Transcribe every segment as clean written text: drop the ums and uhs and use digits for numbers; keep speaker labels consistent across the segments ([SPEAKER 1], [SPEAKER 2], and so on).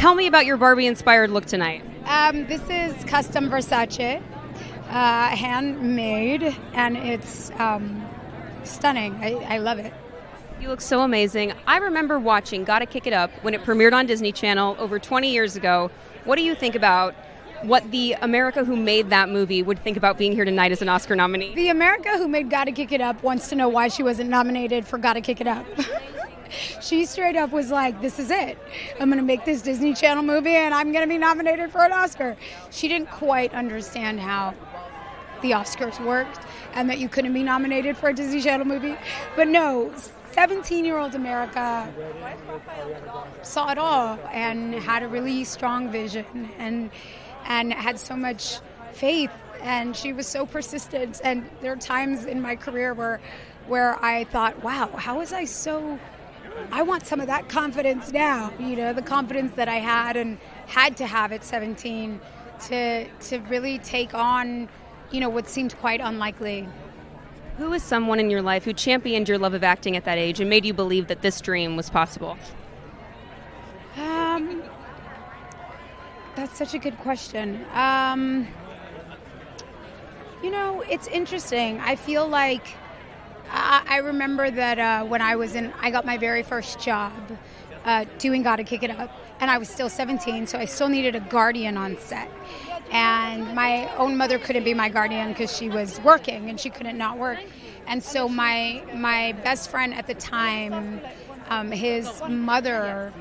[SPEAKER 1] Tell me about your Barbie-inspired look tonight.
[SPEAKER 2] This is custom Versace, handmade, and it's stunning. I love it.
[SPEAKER 1] You look so amazing. I remember watching Gotta Kick It Up when it premiered on Disney Channel over 20 years ago. What do you think about what the America who made that movie would think about being here tonight as an Oscar nominee?
[SPEAKER 2] The America who made Gotta Kick It Up wants to know why she wasn't nominated for Gotta Kick It Up. She straight up was like, this is it. I'm going to make this Disney Channel movie and I'm going to be nominated for an Oscar. She didn't quite understand how the Oscars worked and that you couldn't be nominated for a Disney Channel movie. But no, 17-year-old America saw it all and had a really strong vision and had so much faith, and she was so persistent. And there are times in my career where I thought, wow, how was I so... I want some of that confidence now, the confidence that I had and had to have at 17 to really take on, what seemed quite unlikely.
[SPEAKER 1] Who is someone in your life who championed your love of acting at that age and made you believe that this dream was possible?
[SPEAKER 2] That's such a good question. It's interesting. I feel like I remember that when I got my very first job doing Gotta Kick It Up, and I was still 17, so I still needed a guardian on set. And my own mother couldn't be my guardian because she was working and she couldn't not work. And so my best friend at the time, his mother,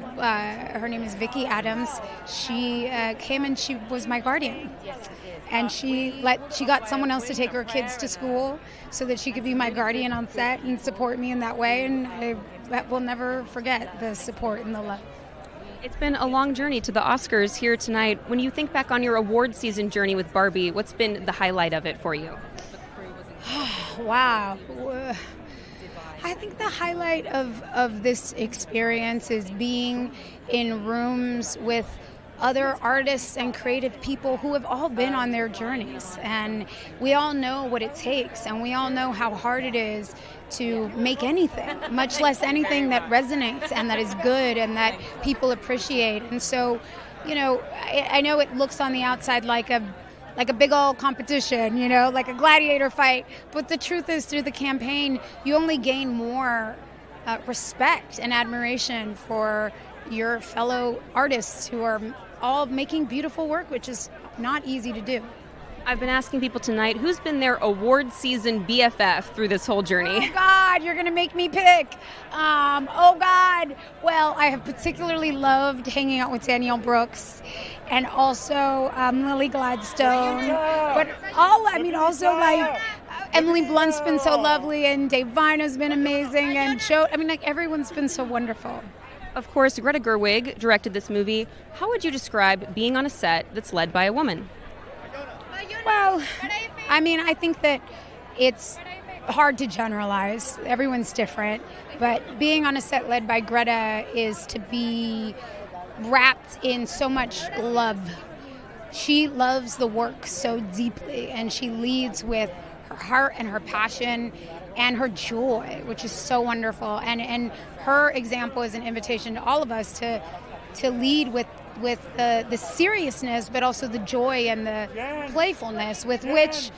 [SPEAKER 2] her name is Vicki Adams, she came and she was my guardian. And she got someone else to take her kids to school so that she could be my guardian on set and support me in that way. And I will never forget the support and the love.
[SPEAKER 1] It's been a long journey to the Oscars here tonight. When you think back on your award season journey with Barbie, what's been the highlight of it for you?
[SPEAKER 2] Wow. I think the highlight of this experience is being in rooms with other artists and creative people who have all been on their journeys. And we all know what it takes, and we all know how hard it is to make anything, much less anything that resonates and that is good and that people appreciate. And so, I know it looks on the outside like a big old competition, like a gladiator fight. But the truth is, through the campaign, you only gain more respect and admiration for your fellow artists who are all making beautiful work, which is not easy to do.
[SPEAKER 1] I've been asking people tonight, who's been their award season BFF through this whole journey?
[SPEAKER 2] Oh, God, you're going to make me pick. Oh, God. Well, I have particularly loved hanging out with Danielle Brooks and also Lily Gladstone. But also like Emily Blunt's been so lovely, and Dave Vina's been amazing, and everyone's been so wonderful.
[SPEAKER 1] Of course, Greta Gerwig directed this movie. How would you describe being on a set that's led by a woman?
[SPEAKER 2] Well, I think that it's hard to generalize. Everyone's different. But being on a set led by Greta is to be wrapped in so much love. She loves the work so deeply, and she leads with her heart and her passion and her joy, which is so wonderful. And her example is an invitation to all of us to lead with the seriousness, but also the joy and the playfulness with which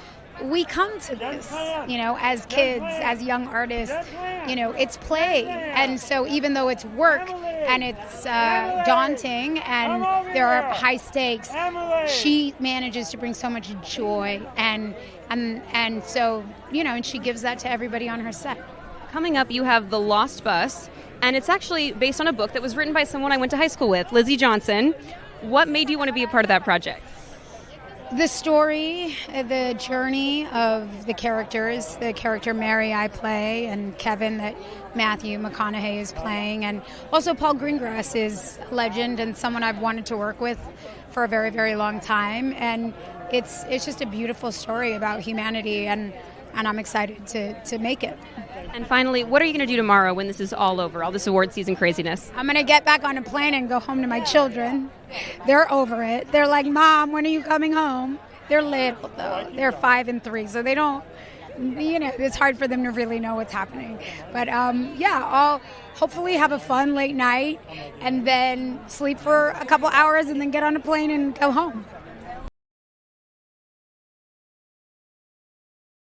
[SPEAKER 2] we come to this, as kids, as young artists. It's play. And so even though it's work and it's daunting and there are high stakes, she manages to bring so much joy and so, and she gives that to everybody on her set.
[SPEAKER 1] Coming up, you have The Lost Bus, and it's actually based on a book that was written by someone I went to high school with, Lizzie Johnson. What made you want to be a part of that project?
[SPEAKER 2] The story, the journey of the characters, the character Mary I play, and Kevin that Matthew McConaughey is playing, and also Paul Greengrass is a legend and someone I've wanted to work with for a very, very long time. And it's just a beautiful story about humanity, and I'm excited to make it.
[SPEAKER 1] And finally, what are you going to do tomorrow when this is all over, all this award season craziness?
[SPEAKER 2] I'm going to get back on a plane and go home to my children. They're over it. They're like, Mom, when are you coming home? They're little, though. They're 5 and 3, so they don't it's hard for them to really know what's happening. But I'll hopefully have a fun late night and then sleep for a couple hours and then get on a plane and go home.